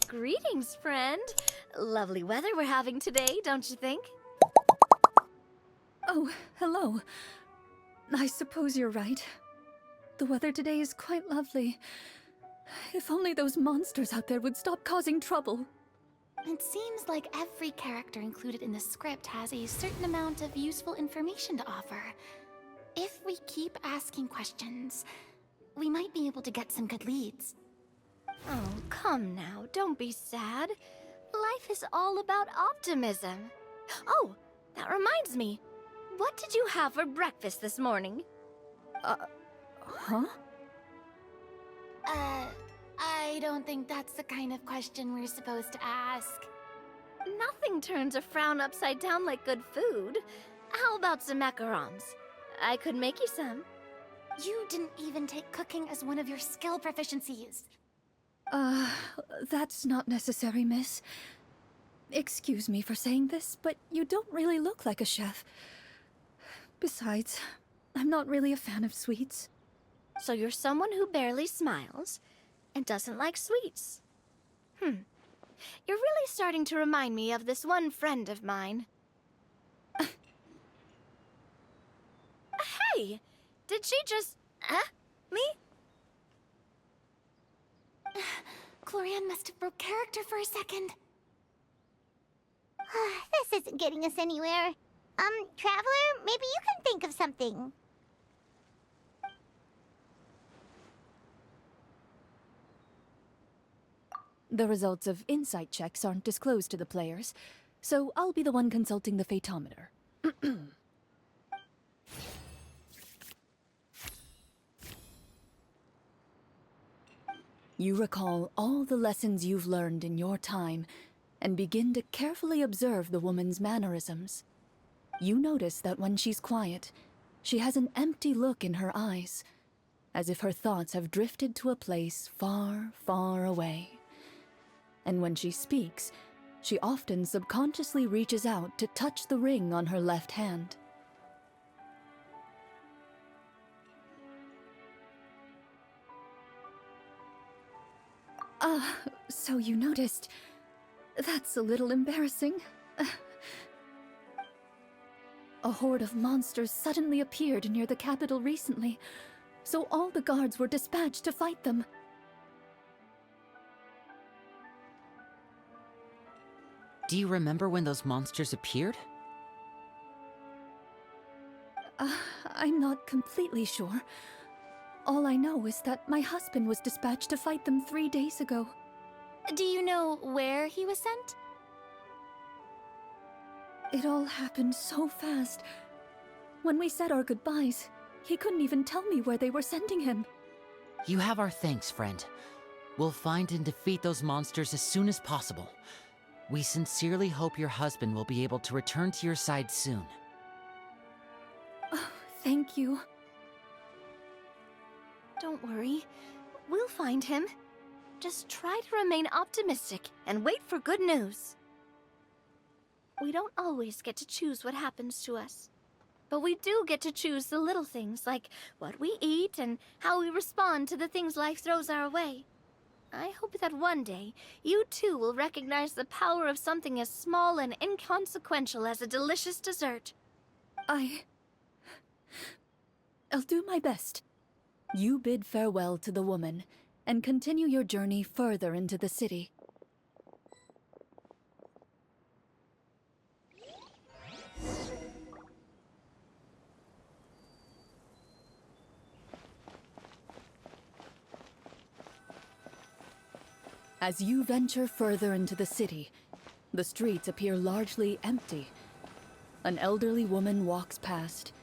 Greetings, friend. Lovely weather we're having today, don't you think? Oh, hello. I suppose you're right. The weather today is quite lovely. If only those monsters out there would stop causing trouble. It seems like every character included in the script has a certain amount of useful information to offer. If we keep asking questions, we might be able to get some good leads. Oh, come now, don't be sad. Life is all about optimism. Oh, that reminds me. What did you have for breakfast this morning? Huh? I don't think that's the kind of question we're supposed to ask. Nothing turns a frown upside down like good food. How about some macarons? I could make you some. You didn't even take cooking as one of your skill proficiencies. That's not necessary, miss. Excuse me for saying this, but you don't really look like a chef. Besides, I'm not really a fan of sweets. So you're someone who barely smiles and doesn't like sweets. You're really starting to remind me of this one friend of mine. Hey! Did she just... me? Glorian must have broke character for a second. This isn't getting us anywhere. Traveler, maybe you can think of something. The results of insight checks aren't disclosed to the players, so I'll be the one consulting the fatometer. You recall all the lessons you've learned in your time and begin to carefully observe the woman's mannerisms. You notice that when she's quiet, she has an empty look in her eyes, as if her thoughts have drifted to a place far, far away. And when she speaks, she often subconsciously reaches out to touch the ring on her left hand. So you noticed. That's a little embarrassing. A horde of monsters suddenly appeared near the capital recently, so all the guards were dispatched to fight them. Do you remember when those monsters appeared? I'm not completely sure. All I know is that my husband was dispatched to fight them 3 days ago. Do you know where he was sent? It all happened so fast. When we said our goodbyes, he couldn't even tell me where they were sending him. You have our thanks, friend. We'll find and defeat those monsters as soon as possible. We sincerely hope your husband will be able to return to your side soon. Oh, thank you. Don't worry. We'll find him. Just try to remain optimistic and wait for good news. We don't always get to choose what happens to us. But we do get to choose the little things, like what we eat and how we respond to the things life throws our way. I hope that one day, you too will recognize the power of something as small and inconsequential as a delicious dessert. I'll do my best. You bid farewell to the woman and continue your journey further into the city. As you venture further into the city, the streets appear largely empty. An elderly woman walks past.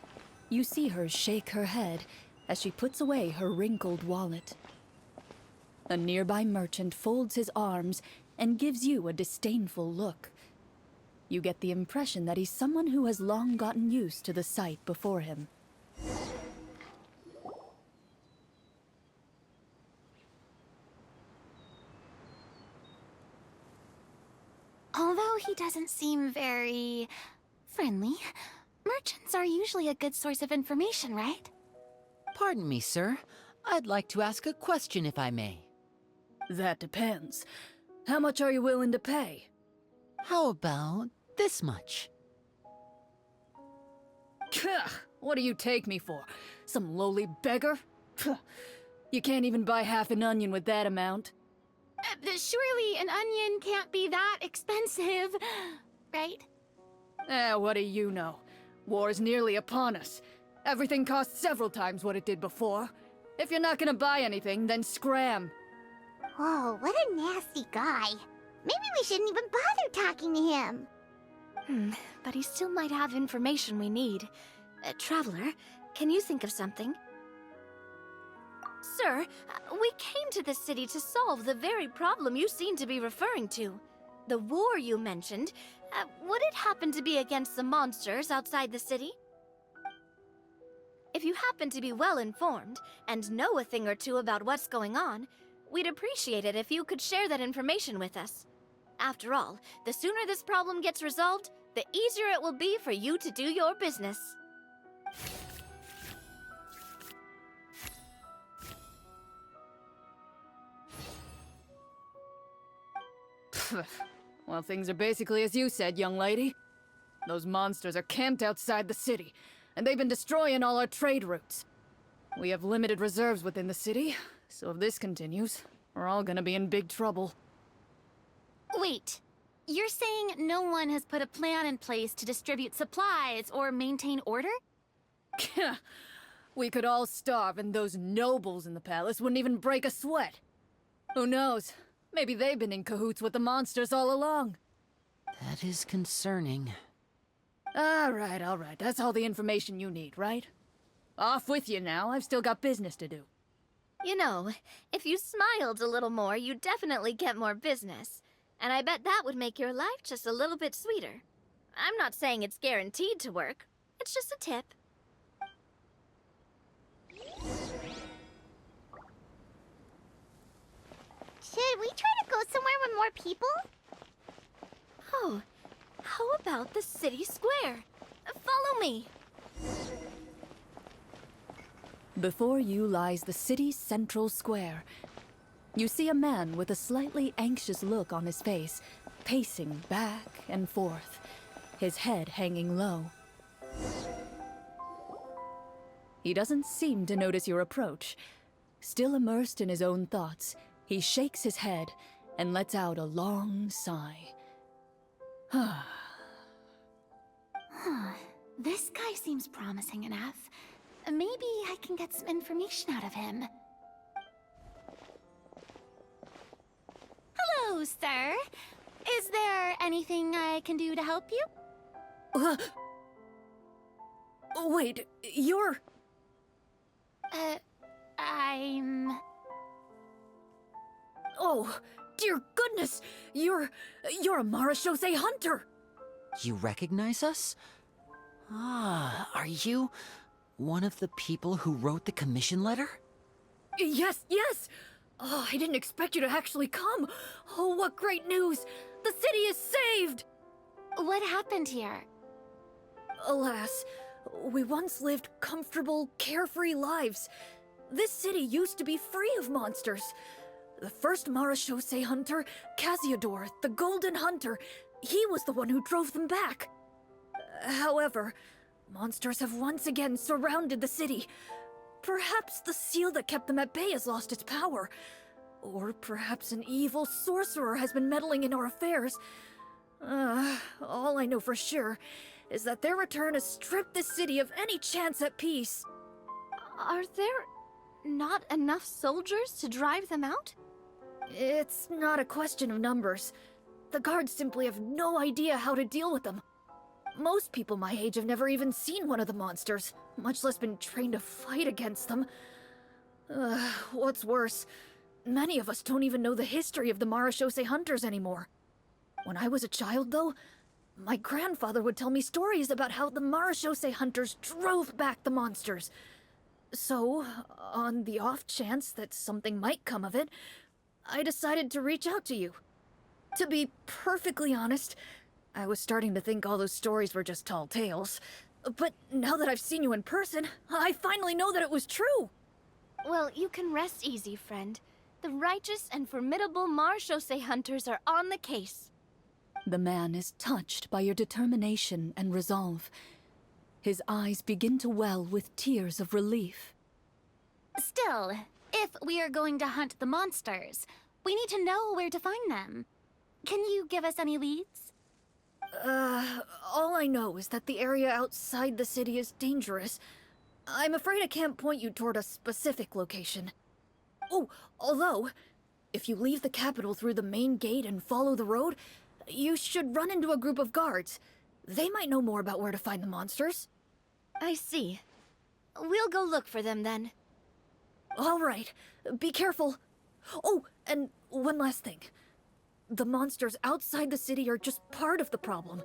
You see her shake her head as she puts away her wrinkled wallet. A nearby merchant folds his arms and gives you a disdainful look. You get the impression that he's someone who has long gotten used to the sight before him. Although he doesn't seem very friendly, merchants are usually a good source of information, right? Pardon me, sir. I'd like to ask a question if I may. That depends. How much are you willing to pay? How about this much? What do you take me for? Some lowly beggar? You can't even buy half an onion with that amount. Surely an onion can't be that expensive, right? What do you know? War is nearly upon us. Everything costs several times what it did before. If you're not gonna buy anything, then scram. Whoa, what a nasty guy. Maybe we shouldn't even bother talking to him. But he still might have information we need. Traveler, can you think of something? Sir, we came to this city to solve the very problem you seem to be referring to. The war you mentioned, would it happen to be against the monsters outside the city? If you happen to be well informed and know a thing or two about what's going on, we'd appreciate it if you could share that information with us. After all, the sooner this problem gets resolved, the easier it will be for you to do your business. Well, things are basically as you said, young lady. Those monsters are camped outside the city, and they've been destroying all our trade routes. We have limited reserves within the city, so if this continues, we're all gonna be in big trouble. Wait, you're saying no one has put a plan in place to distribute supplies or maintain order? We could all starve and those nobles in the palace wouldn't even break a sweat. Who knows? Maybe they've been in cahoots with the monsters all along. That is concerning. All right. That's all the information you need, right? Off with you now. I've still got business to do. You know, if you smiled a little more, you'd definitely get more business. And I bet that would make your life just a little bit sweeter. I'm not saying it's guaranteed to work. It's just a tip. Should we try to go somewhere with more people? Oh, how about the city square? Follow me. Before you lies the city's central square. You see a man with a slightly anxious look on his face, pacing back and forth, his head hanging low. He doesn't seem to notice your approach. Still immersed in his own thoughts, he shakes his head and lets out a long sigh. This guy seems promising enough. Maybe I can get some information out of him. Hello, sir. Is there anything I can do to help you? Wait, you're... I'm... Oh, dear goodness! You're a Marashose hunter! You recognize us? Ah, are you one of the people who wrote the commission letter? Yes! Oh, I didn't expect you to actually come. Oh, what great news! The city is saved! What happened here? Alas, we once lived comfortable, carefree lives. This city used to be free of monsters. The first Marashose hunter, Casiodor, the Golden Hunter, he was the one who drove them back. However, monsters have once again surrounded the city. Perhaps the seal that kept them at bay has lost its power. Or perhaps an evil sorcerer has been meddling in our affairs. All I know for sure is that their return has stripped this city of any chance at peace. Are there not enough soldiers to drive them out? It's not a question of numbers. The guards simply have no idea how to deal with them. Most people my age have never even seen one of the monsters, much less been trained to fight against them. What's worse, many of us don't even know the history of the Marashose hunters anymore. When I was a child, though, my grandfather would tell me stories about how the Marashose hunters drove back the monsters. So, on the off chance that something might come of it, I decided to reach out to you. To be perfectly honest, I was starting to think all those stories were just tall tales. But now that I've seen you in person, I finally know that it was true. Well, Well, you can rest easy, friend. The righteous and formidable Marechaussee hunters are on the case. The man is touched by your determination and resolve. His eyes begin to well with tears of relief. Still, if we are going to hunt the monsters, we need to know where to find them. Can you give us any leads? All I know is that the area outside the city is dangerous. I'm afraid I can't point you toward a specific location. Oh, although, if you leave the capital through the main gate and follow the road, you should run into a group of guards. They might know more about where to find the monsters. I see. We'll go look for them then. All right, be careful. Oh, and one last thing. The monsters outside the city are just part of the problem.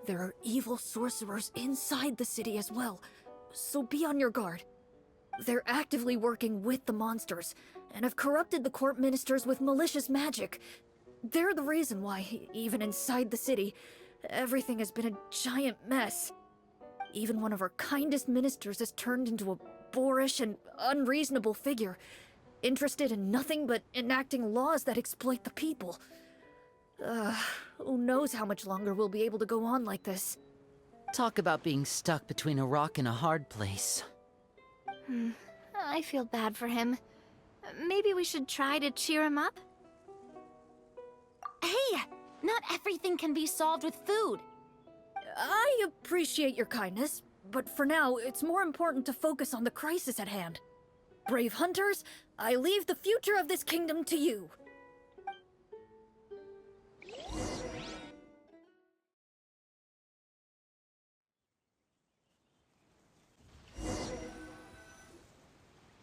There are evil sorcerers inside the city as well, so be on your guard. They're actively working with the monsters, and have corrupted the court ministers with malicious magic. They're the reason why, even inside the city, everything has been a giant mess. Even one of our kindest ministers has turned into a boorish and unreasonable figure, interested in nothing but enacting laws that exploit the people. Who knows how much longer we'll be able to go on like this. Talk about being stuck between a rock and a hard place. I feel bad for him. Maybe we should try to cheer him up? Hey, not everything can be solved with food. I appreciate your kindness, but for now, it's more important to focus on the crisis at hand. Brave hunters, I leave the future of this kingdom to you.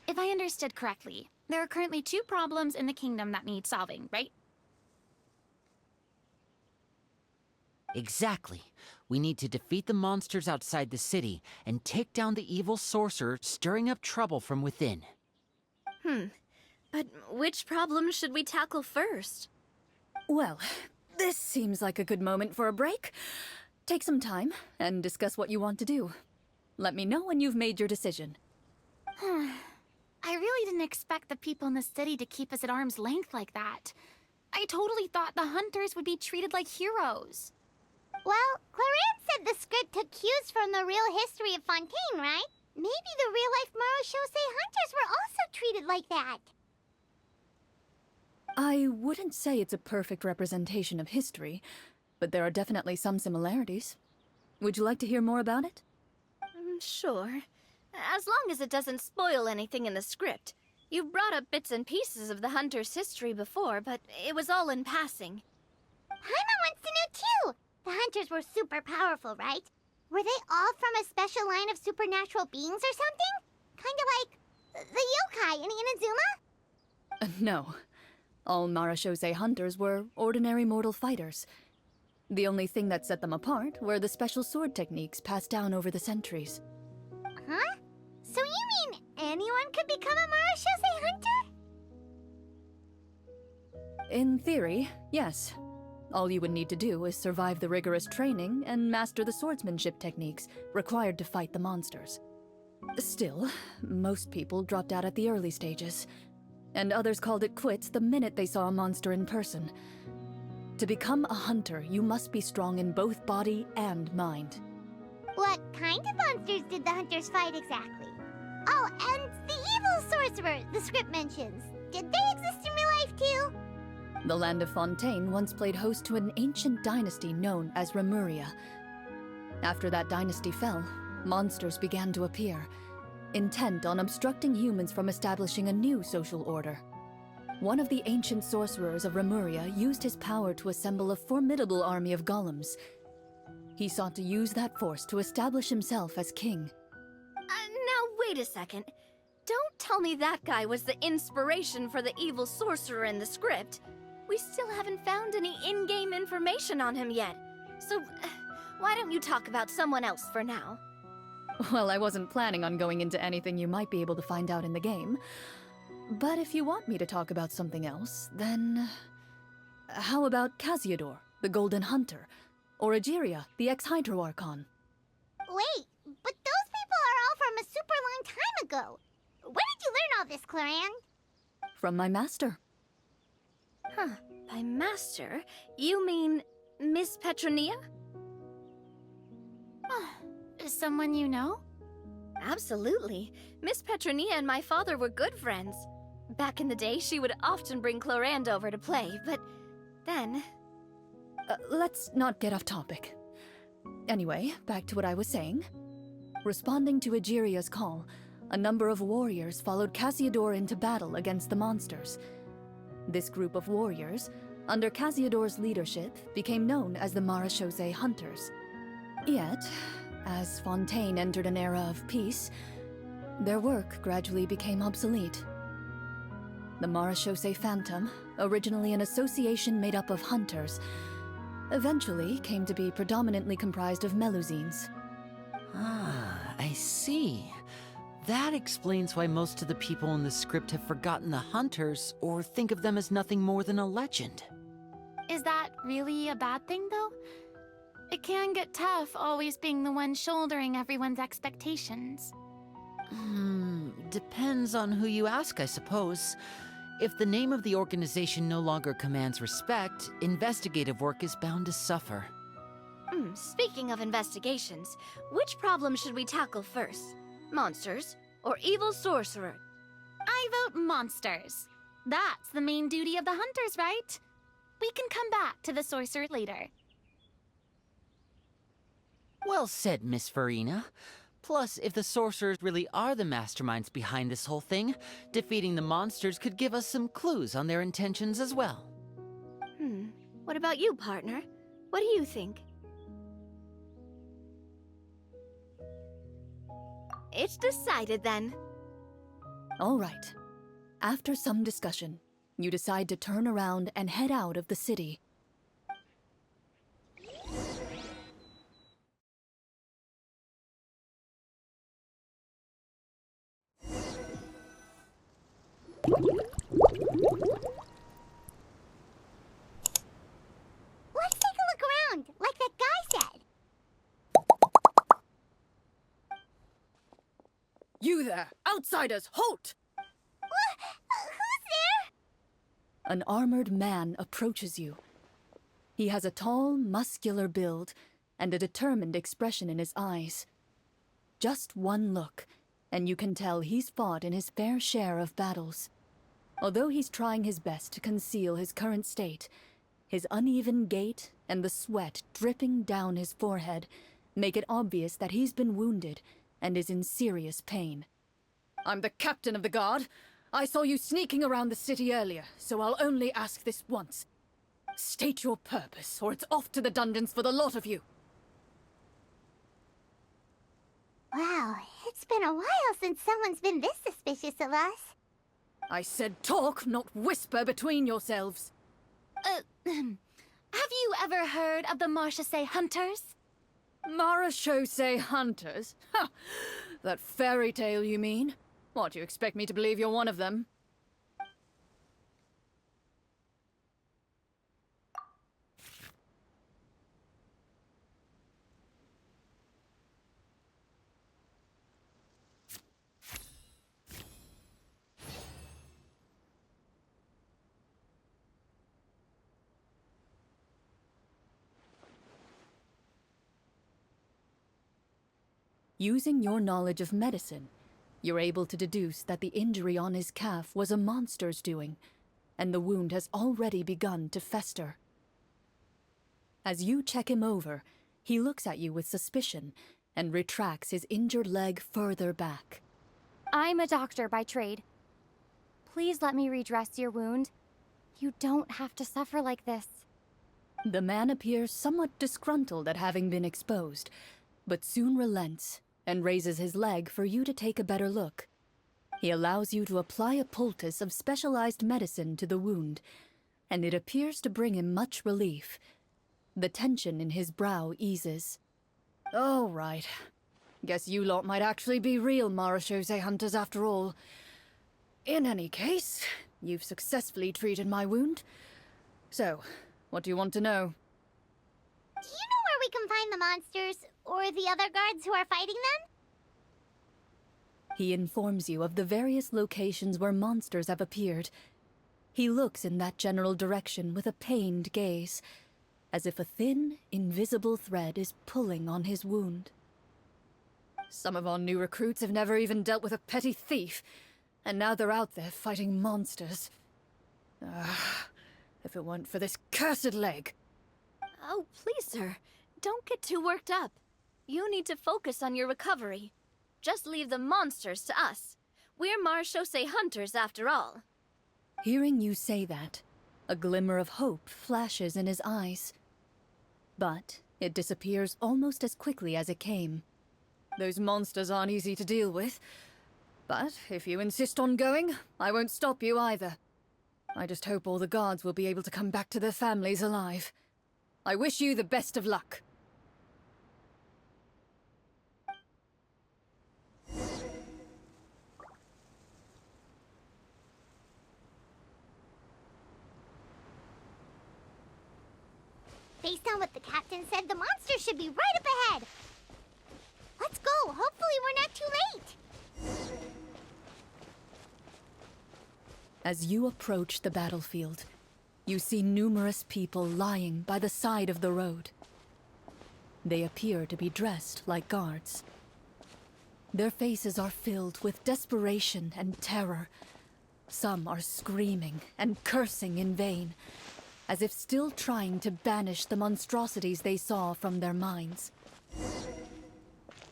If I understood correctly, there are currently 2 problems in the kingdom that need solving, right? Exactly. We need to defeat the monsters outside the city and take down the evil sorcerer stirring up trouble from within. But which problem should we tackle first? Well, this seems like a good moment for a break. Take some time and discuss what you want to do. Let me know when you've made your decision. I really didn't expect the people in the city to keep us at arm's length like that. I totally thought the hunters would be treated like heroes. Well, Clarence said the script took cues from the real history of Fontaine, right? Maybe the real-life Marechaussee hunters were also treated like that. I wouldn't say it's a perfect representation of history, but there are definitely some similarities. Would you like to hear more about it? Sure. As long as it doesn't spoil anything in the script. You brought up bits and pieces of the hunter's history before, but it was all in passing. Paimon wants to know too! The hunters were super powerful, right? Were they all from a special line of supernatural beings or something? Kinda like the yokai in Inazuma? No. All Marechaussee hunters were ordinary mortal fighters. The only thing that set them apart were the special sword techniques passed down over the centuries. Huh? So you mean anyone could become a Marechaussee hunter? In theory, yes. All you would need to do is survive the rigorous training and master the swordsmanship techniques required to fight the monsters. Still, most people dropped out at the early stages, and others called it quits the minute they saw a monster in person. To become a hunter, you must be strong in both body and mind. What kind of monsters did the hunters fight exactly? Oh, and the evil sorcerer the script mentions. Did they exist in real life too? The land of Fontaine once played host to an ancient dynasty known as Remuria. After that dynasty fell, monsters began to appear, intent on obstructing humans from establishing a new social order. One of the ancient sorcerers of Remuria used his power to assemble a formidable army of golems. He sought to use that force to establish himself as king. Now wait a second. Don't tell me that guy was the inspiration for the evil sorcerer in the script. We still haven't found any in-game information on him yet. So, why don't you talk about someone else for now? Well, I wasn't planning on going into anything you might be able to find out in the game. But if you want me to talk about something else, then... How about Casiodor, the Golden Hunter? Or Egeria, the ex-Hydro Archon? Wait, but those people are all from a super long time ago. Where did you learn all this, Cloran? From my master. Huh. By master, you mean Miss Petronia? Someone you know? Absolutely. Miss Petronia and my father were good friends. Back in the day, she would often bring Clorand over to play, but then... Let's not get off topic. Anyway, back to what I was saying. Responding to Egeria's call, a number of warriors followed Cassiodor into battle against the monsters. This group of warriors, under Cassiodor's leadership, became known as the Marechaussee Hunters. Yet, as Fontaine entered an era of peace, their work gradually became obsolete. The Marechaussee Phantom, originally an association made up of hunters, eventually came to be predominantly comprised of Melusines. Ah, I see. That explains why most of the people in the script have forgotten the hunters or think of them as nothing more than a legend. Is that really a bad thing, though? It can get tough always being the one shouldering everyone's expectations. Depends on who you ask, I suppose. If the name of the organization no longer commands respect, investigative work is bound to suffer. Speaking of investigations, which problem should we tackle first? Monsters or evil sorcerer? I vote monsters. That's the main duty of the hunters, right? We can come back to the sorcerer later. Well said, Miss Farina. Plus, if the sorcerers really are the masterminds behind this whole thing, defeating the monsters could give us some clues on their intentions as well. What about you, partner? What do you think? It's decided then. All right. After some discussion, you decide to turn around and head out of the city. Let's take a look around, like that guy said. You there! Outsiders, halt! Who's there? An armored man approaches you. He has a tall, muscular build and a determined expression in his eyes. Just one look, and you can tell he's fought in his fair share of battles. Although he's trying his best to conceal his current state, his uneven gait and the sweat dripping down his forehead make it obvious that he's been wounded and is in serious pain. I'm the captain of the guard. I saw you sneaking around the city earlier, so I'll only ask this once. State your purpose, or it's off to the dungeons for the lot of you. Wow, it's been a while since someone's been this suspicious of us. I said talk, not whisper between yourselves. Have you ever heard of the Marechaussee Hunters? Marechaussee Hunters? Ha! That fairy tale, you mean? What, you expect me to believe you're one of them? Using your knowledge of medicine, you're able to deduce that the injury on his calf was a monster's doing, and the wound has already begun to fester. As you check him over, he looks at you with suspicion and retracts his injured leg further back. I'm a doctor by trade. Please let me redress your wound. You don't have to suffer like this. The man appears somewhat disgruntled at having been exposed, but soon relents and raises his leg for you to take a better look. He allows you to apply a poultice of specialized medicine to the wound, and it appears to bring him much relief. The tension in his brow eases. All right. Guess you lot might actually be real Marechaussee Hunters after all. In any case, you've successfully treated my wound. So, what do you want to know? Do you know where we can find the monsters, or the other guards who are fighting them? He informs you of the various locations where monsters have appeared. He looks in that general direction with a pained gaze, as if a thin, invisible thread is pulling on his wound. Some of our new recruits have never even dealt with a petty thief, and now they're out there fighting monsters. If it weren't for this cursed leg. Oh, please, sir. Don't get too worked up. You need to focus on your recovery. Just leave the monsters to us. We're Marechaussee hunters after all. Hearing you say that, a glimmer of hope flashes in his eyes. But it disappears almost as quickly as it came. Those monsters aren't easy to deal with. But if you insist on going, I won't stop you either. I just hope all the guards will be able to come back to their families alive. I wish you the best of luck. Based on what the captain said, the monster should be right up ahead. Let's go. Hopefully we're not too late. As you approach the battlefield, you see numerous people lying by the side of the road. They appear to be dressed like guards. Their faces are filled with desperation and terror. Some are screaming and cursing in vain, as if still trying to banish the monstrosities they saw from their minds.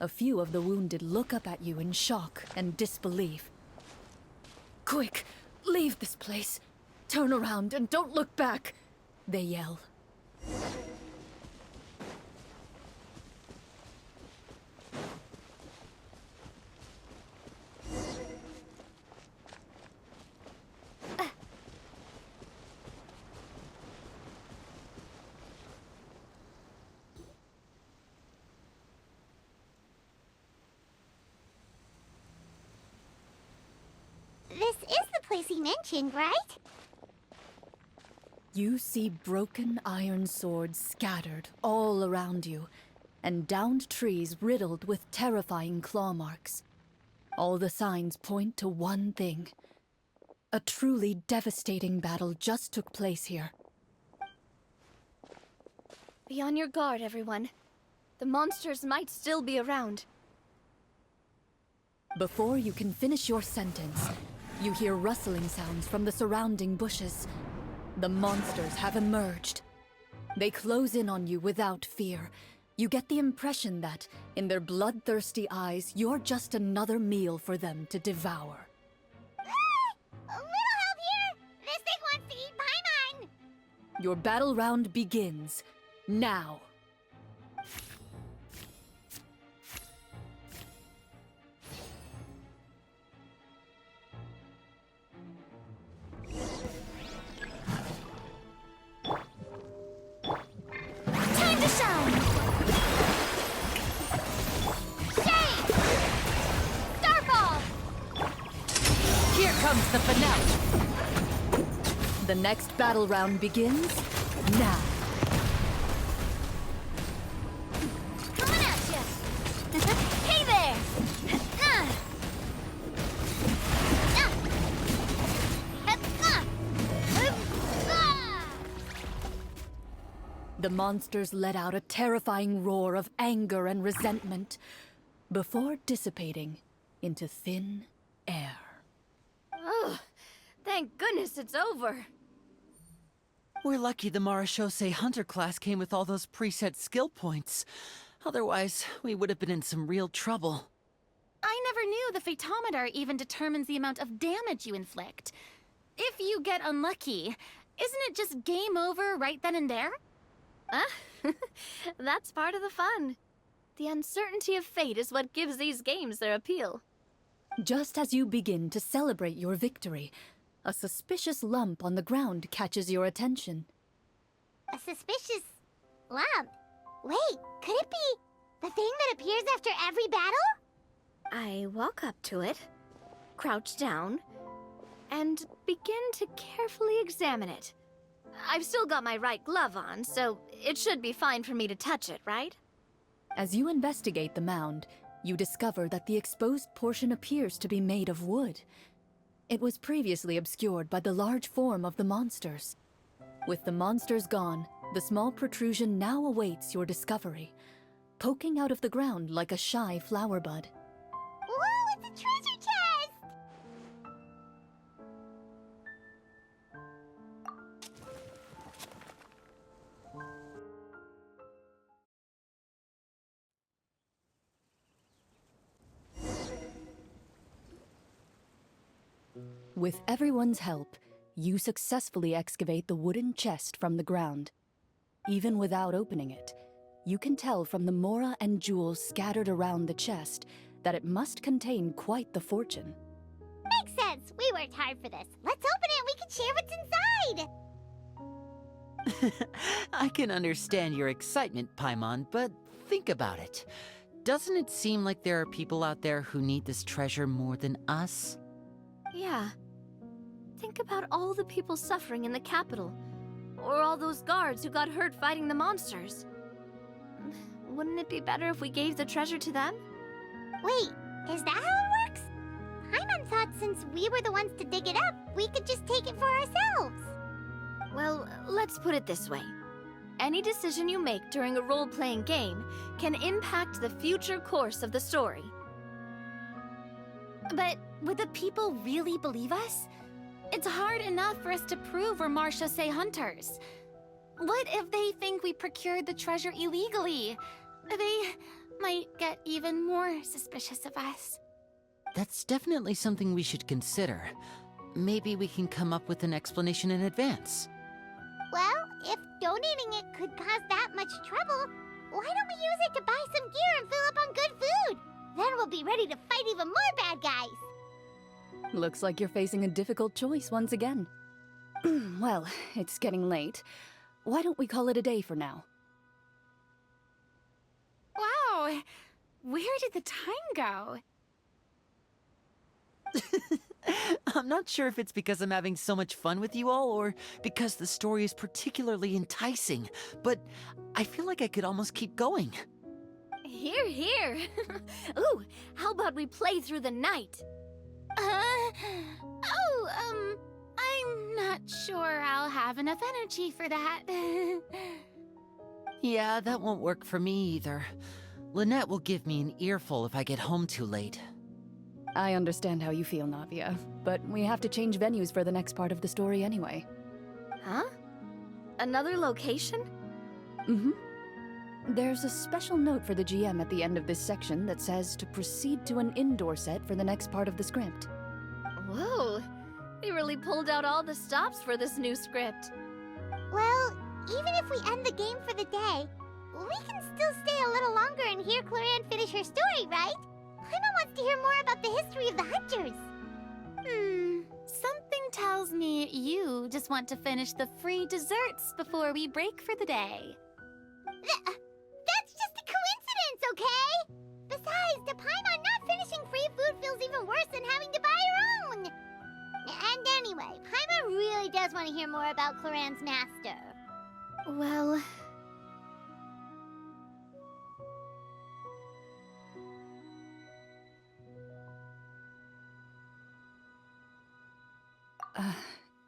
A few of the wounded look up at you in shock and disbelief. Quick, leave this place. Turn around and don't look back, they yell. This is the place he mentioned, right? You see broken iron swords scattered all around you, and downed trees riddled with terrifying claw marks. All the signs point to one thing. A truly devastating battle just took place here. Be on your guard, everyone. The monsters might still be around. Before you can finish your sentence, you hear rustling sounds from the surrounding bushes. The monsters have emerged. They close in on you without fear. You get the impression that, in their bloodthirsty eyes, you're just another meal for them to devour. A little help here! This thing wants to eat Paimon! Your battle round begins now. Time to shine! Shade! Starfall! Here comes the finale. The next battle round begins now. Coming at ya! Hey there! The monsters let out a terrifying roar of anger and resentment before dissipating into thin air. Oh, thank goodness it's over. We're lucky the Marechaussee Hunter class came with all those preset skill points. Otherwise, we would have been in some real trouble. I never knew the Fatometer even determines the amount of damage you inflict. If you get unlucky, isn't it just game over right then and there? That's part of the fun. The uncertainty of fate is what gives these games their appeal. Just as you begin to celebrate your victory, a suspicious lump on the ground catches your attention. A suspicious lump? Wait, could it be the thing that appears after every battle? I walk up to it, crouch down, and begin to carefully examine it. I've still got my right glove on, so it should be fine for me to touch it, right? As you investigate the mound, you discover that the exposed portion appears to be made of wood. It was previously obscured by the large form of the monsters. With the monsters gone, the small protrusion now awaits your discovery, poking out of the ground like a shy flower bud. Whoa, it's a treasure chest! With everyone's help, you successfully excavate the wooden chest from the ground. Even without opening it, you can tell from the mora and jewels scattered around the chest that it must contain quite the fortune. Makes sense. We worked hard for this. Let's open it and we can share what's inside! I can understand your excitement, Paimon, but think about it. Doesn't it seem like there are people out there who need this treasure more than us? Yeah. Think about all the people suffering in the capital, or all those guards who got hurt fighting the monsters. Wouldn't it be better if we gave the treasure to them? Wait, is that how it works? Paimon thought since we were the ones to dig it up, we could just take it for ourselves. Well, let's put it this way. Any decision you make during a role-playing game can impact the future course of the story. But would the people really believe us? It's hard enough for us to prove we're Marchese hunters. What if they think we procured the treasure illegally? They might get even more suspicious of us. That's definitely something we should consider. Maybe we can come up with an explanation in advance. Well, if donating it could cause that much trouble, why don't we use it to buy some gear and fill up on good food? Then we'll be ready to fight even more bad guys. Looks like you're facing a difficult choice once again. Well, it's getting late. Why don't we call it a day for now? Wow, where did the time go? I'm not sure if it's because I'm having so much fun with you all or because the story is particularly enticing, but I feel like I could almost keep going. Here, here. Ooh, how about we play through the night? I'm not sure I'll have enough energy for that. Yeah, that won't work for me either. Lynette will give me an earful if I get home too late. I understand how you feel, Navia, but we have to change venues for the next part of the story anyway. Huh? Another location? Mm-hmm. There's a special note for the GM at the end of this section that says to proceed to an indoor set for the next part of the script. Whoa, they really pulled out all the stops for this new script. Well, even if we end the game for the day, we can still stay a little longer and hear Clorian finish her story, right? Paimon wants to hear more about the history of the Hunters. Something tells me you just want to finish the free desserts before we break for the day. That's just a coincidence, okay? Besides, to Paimon, not finishing free food feels even worse than having to buy her own. And anyway, Paimon really does want to hear more about Clorian's master. Well...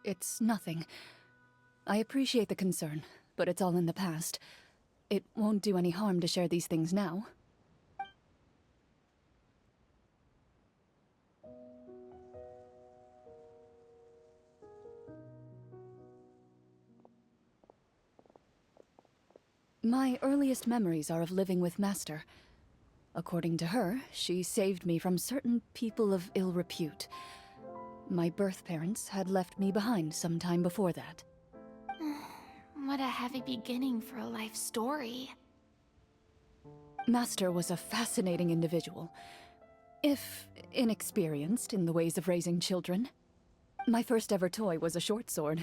It's nothing. I appreciate the concern, but it's all in the past. It won't do any harm to share these things now. My earliest memories are of living with Master. According to her, she saved me from certain people of ill repute. My birth parents had left me behind some time before that. What a heavy beginning for a life story. Master was a fascinating individual, if inexperienced in the ways of raising children. My first ever toy was a short sword.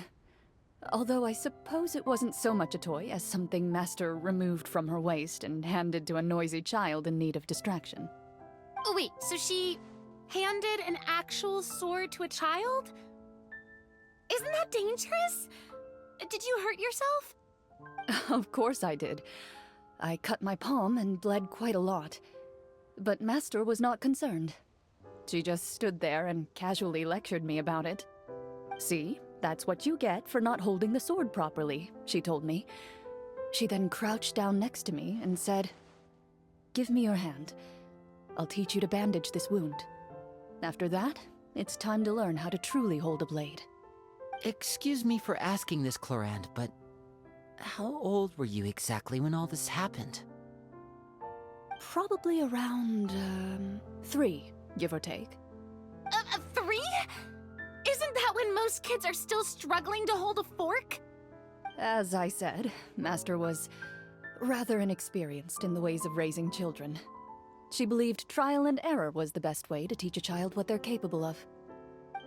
Although I suppose it wasn't so much a toy as something Master removed from her waist and handed to a noisy child in need of distraction. Oh wait, so she handed an actual sword to a child? Isn't that dangerous? Did you hurt yourself? Of course I did. I cut my palm and bled quite a lot. But Master was not concerned. She just stood there and casually lectured me about it. See, that's what you get for not holding the sword properly, she told me. She then crouched down next to me and said, "Give me your hand. I'll teach you to bandage this wound. After that, it's time to learn how to truly hold a blade." Excuse me for asking this, Clorand, but how old were you exactly when all this happened? Probably around, 3, give or take. 3? Isn't that when most kids are still struggling to hold a fork? As I said, Master was rather inexperienced in the ways of raising children. She believed trial and error was the best way to teach a child what they're capable of.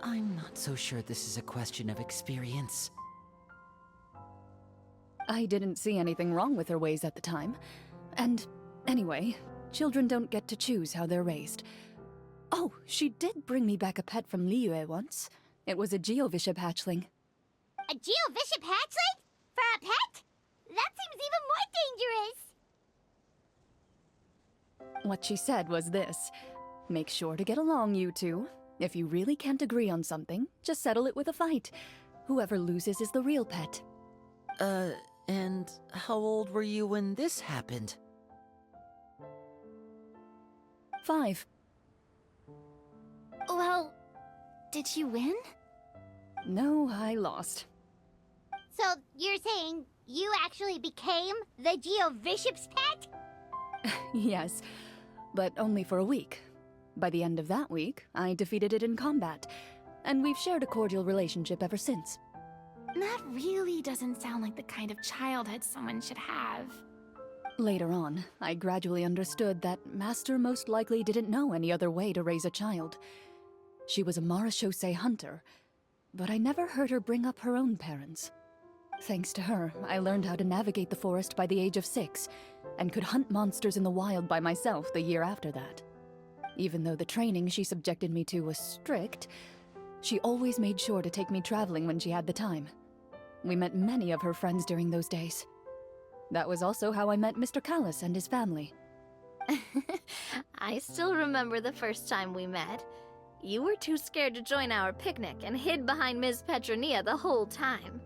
I'm not so sure this is a question of experience. I didn't see anything wrong with her ways at the time. And anyway, children don't get to choose how they're raised. Oh, she did bring me back a pet from Liyue once. It was a Geovishap hatchling. A Geovishap hatchling? For a pet? That seems even more dangerous. What she said was this: make sure to get along, you two. If you really can't agree on something, just settle it with a fight. Whoever loses is the real pet. And how old were you when this happened? 5. Well, did you win? No, I lost. So you're saying you actually became the Geovishap's pet? Yes, but only for a week. By the end of that week, I defeated it in combat, and we've shared a cordial relationship ever since. That really doesn't sound like the kind of childhood someone should have. Later on, I gradually understood that Master most likely didn't know any other way to raise a child. She was a marechaussee hunter, but I never heard her bring up her own parents. Thanks to her, I learned how to navigate the forest by the age of 6, and could hunt monsters in the wild by myself the year after that. Even though the training she subjected me to was strict, she always made sure to take me traveling when she had the time. We met many of her friends during those days. That was also how I met Mr. Callis and his family. I still remember the first time we met. You were too scared to join our picnic and hid behind Ms. Petronia the whole time.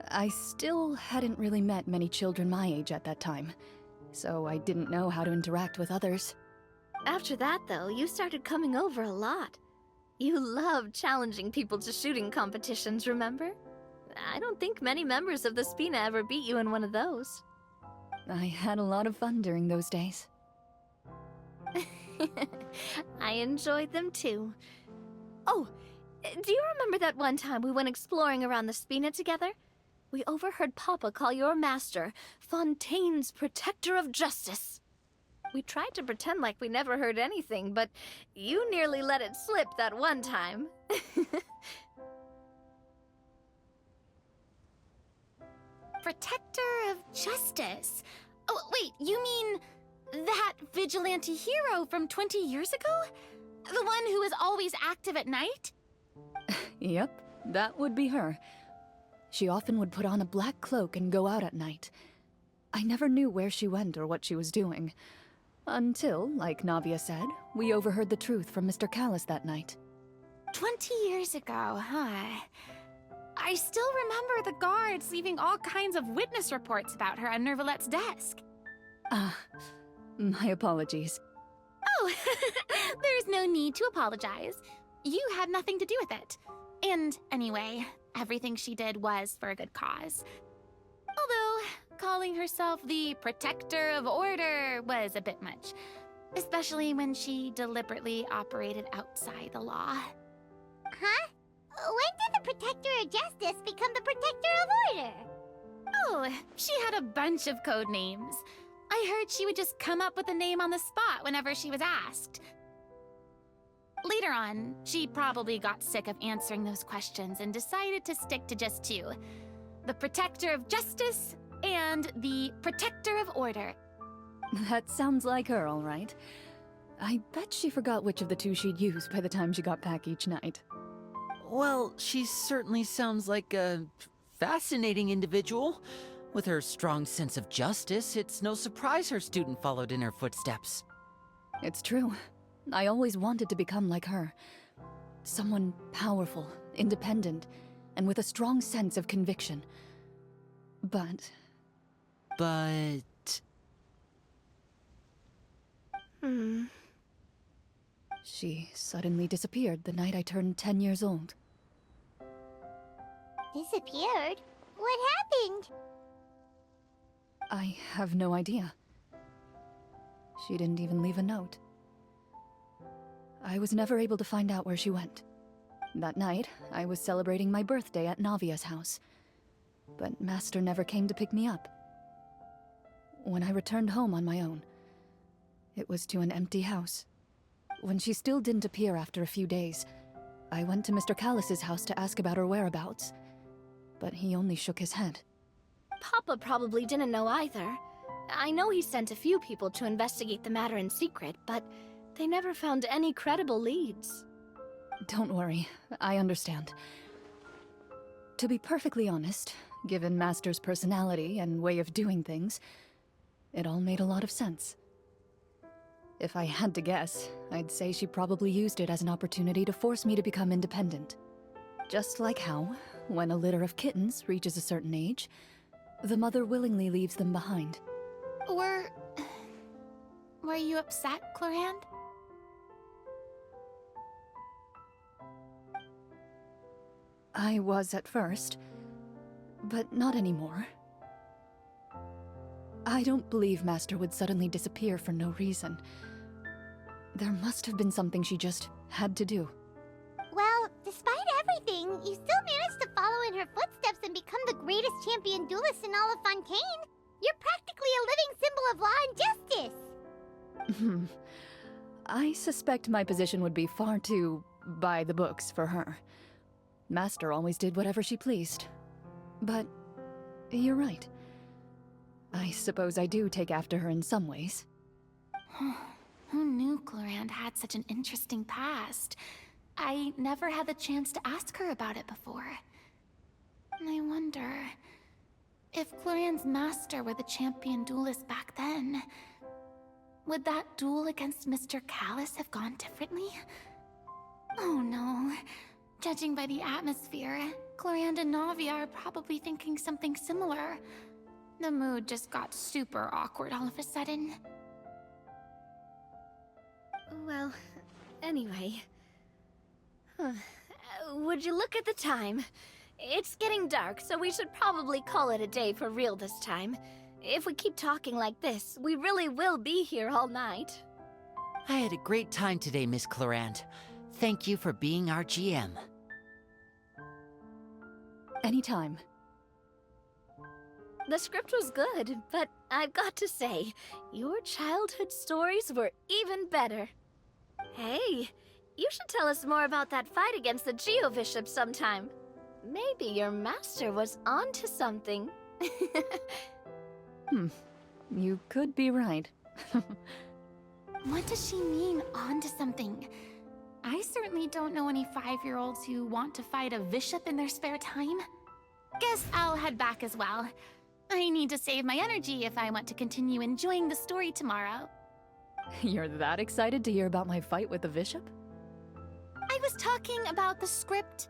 I still hadn't really met many children my age at that time, so I didn't know how to interact with others. After that, though, you started coming over a lot. You loved challenging people to shooting competitions, remember? I don't think many members of the Spina ever beat you in one of those. I had a lot of fun during those days. I enjoyed them too. Oh, do you remember that one time we went exploring around the Spina together? We overheard Papa call your master Fontaine's Protector of Justice. We tried to pretend like we never heard anything, but you nearly let it slip that one time. Protector of Justice? Oh, wait, you mean that vigilante hero from 20 years ago? The one who is always active at night? Yep, that would be her. She often would put on a black cloak and go out at night. I never knew where she went or what she was doing. Until, like Navia said, we overheard the truth from Mr. Callis that night. 20 years ago, huh? I still remember the guards leaving all kinds of witness reports about her on Nervalette's desk. My apologies. Oh, there's no need to apologize. You had nothing to do with it. And anyway, everything she did was for a good cause. Although, calling herself the Protector of Order was a bit much, especially when she deliberately operated outside the law. Huh? When did the Protector of Justice become the Protector of Order? Oh, she had a bunch of code names. I heard she would just come up with a name on the spot whenever she was asked. Later on, she probably got sick of answering those questions and decided to stick to just 2. The Protector of Justice and the Protector of Order. That sounds like her, all right. I bet she forgot which of the 2 she'd use by the time she got back each night. Well, she certainly sounds like a fascinating individual. With her strong sense of justice, it's no surprise her student followed in her footsteps. It's true. I always wanted to become like her. Someone powerful, independent, and with a strong sense of conviction. But... She suddenly disappeared the night I turned 10 years old. Disappeared? What happened? I have no idea. She didn't even leave a note. I was never able to find out where she went. That night, I was celebrating my birthday at Navia's house, but Master never came to pick me up. When I returned home on my own, it was to an empty house. When she still didn't appear after a few days, I went to Mr. Callis's house to ask about her whereabouts, but he only shook his head. Papa probably didn't know either. I know he sent a few people to investigate the matter in secret, but they never found any credible leads. Don't worry, I understand. To be perfectly honest, given Master's personality and way of doing things, it all made a lot of sense. If I had to guess, I'd say she probably used it as an opportunity to force me to become independent. Just like how, when a litter of kittens reaches a certain age, the mother willingly leaves them behind. Were you upset, Clorand? I was at first, but not anymore. I don't believe Master would suddenly disappear for no reason. There must have been something she just had to do. Well, despite everything, you still managed to follow in her footsteps and become the greatest champion duelist in all of Fontaine. You're practically a living symbol of law and justice. I suspect my position would be far too by the books for her. Master always did whatever she pleased. But you're right. I suppose I do take after her in some ways. Who knew Clorand had such an interesting past? I never had the chance to ask her about it before. I wonder... if Clorand's master were the champion duelist back then, would that duel against Mr. Callis have gone differently? Oh no. Judging by the atmosphere, Clorand and Navia are probably thinking something similar. The mood just got super awkward all of a sudden. Well, anyway... would you look at the time? It's getting dark, so we should probably call it a day for real this time. If we keep talking like this, we really will be here all night. I had a great time today, Miss Clorand. Thank you for being our GM. Anytime. The script was good, but I've got to say, your childhood stories were even better. Hey, you should tell us more about that fight against the Geo-Bishop sometime. Maybe your master was onto something. You could be right. What does she mean, onto something? I certainly don't know any 5-year-olds who want to fight a bishop in their spare time. Guess I'll head back as well. I need to save my energy if I want to continue enjoying the story tomorrow. You're that excited to hear about my fight with the bishop? I was talking about the script.